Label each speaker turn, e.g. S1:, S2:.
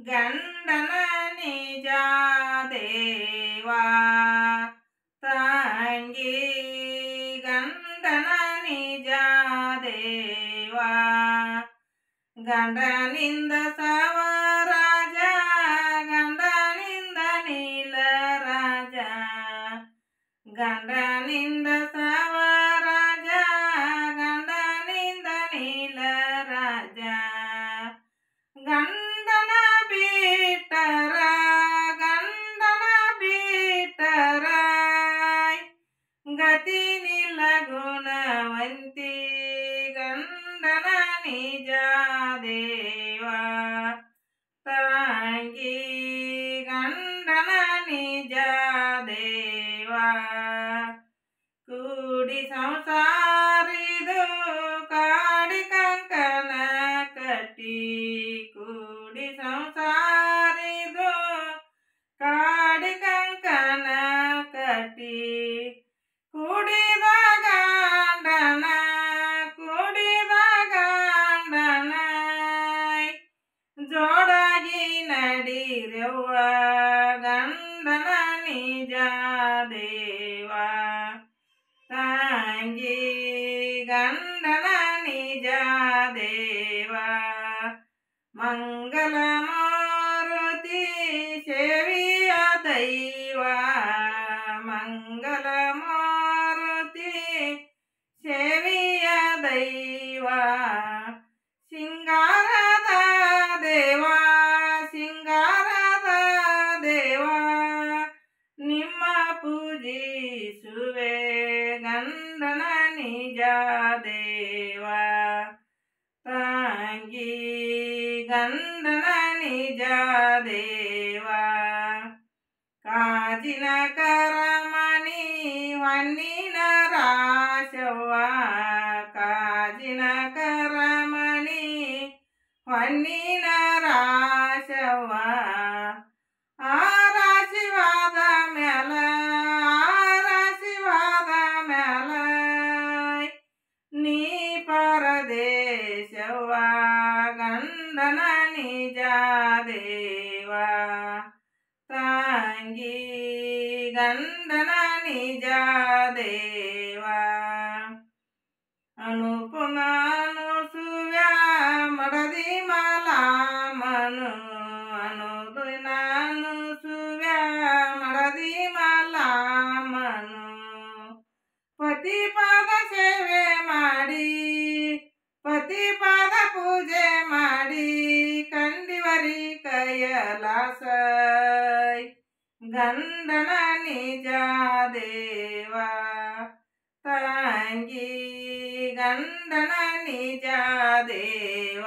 S1: ಗಂಡನ ನಿಜ ದೇವ ತಂಗಿ ಗಂಡನ ನಿಜ ದೇವ ಗಂಡನಿಂದ ಸವರಾಜ ಗಂಡನಿಂದ ನೀಲರಾಜ ಗಂಡನಿಂದ ಸವರಾಜ ಗಂಡನಿಂದ ನೀಲರಾಜ ಗಂಡನ ಬಿಟ್ಟರ ಗತಿ ನಿಲ್ಲ ಗುಣವಂತಿ ಗಂಡನ ನಿಜ ದೇವ ತಂಗಿ ಗಂಡನ ನಿಜ ದೇವ ಕೂಡಿ ಸಂಸಾರಿದು ಕಾಡಿ ಕಂಕಣ ಕಟ್ಟಿ ಕೂಡಿ ಸಂಸಾರಿದು ಕಾಡಿ ಕಂಕಣ ಕಟ್ಟಿ ಕುಡಿದ ಗಂಡನ ಜೋಡಾಗಿ ನಡಿರವ್ವ ಗಂಡನ ನಿಜ ದೇವ ತಂಗಿ ಗಂಡನ ನಿಜ ದೇವ ಮಂಗಲ ಮಾರುತಿ ಸೇವಿಯ ದೈವ ಮಂಗಲ ಮಾರುತಿ ಸೇವಿಯ ದೈವ ಸಿಂಗಾರದ ದೇವ ಸಿಂಗಾರದ ದೇವ ನಿಮ್ಮ ಪೂಜಿಸುವೆ ಗಂಡನ ನಿಜ ದೇವ ತಂಗಿ ಗಂಡನ ನಿಜ ದೇವ ಕಾಜಿನ ಕರಮಣಿ ಹೊನ್ನಿನ ರಾಶವ್ವ ಕಾಜಿನ ಕರಮಣಿ ಹೊನ್ನಿನ ರಾಶವ್ವ ಆರಾಶಿವಾದ ಮ್ಯಾಲ ನೀ ಪರದೇಶವ್ವ ಗಂಡನ ನಿಜ ದೇವ ತಂಗಿ ಗಂಡನ ನಿಜ ದೇವ ಅನುಪಮ ಅನುಸುವ್ಯ ಮಡದಿ ಮಲಾಮನು ಅನುದಿನ ಅನುಸುವ್ಯ ಮಡದಿ ಮಲಾಮನು ಪತಿಪಾದ ಸೇವೆ ಮಾಡಿ ಪತಿಪಾದ ಪೂಜೆ ಮಾಡಿ ಕಂಡಿವರಿ ಕೈಲಾಸ ಗಂಡನ ನಿಜ ದೇವ ತಂಗಿ ಗಂಡನ ನಿಜ ದೇವ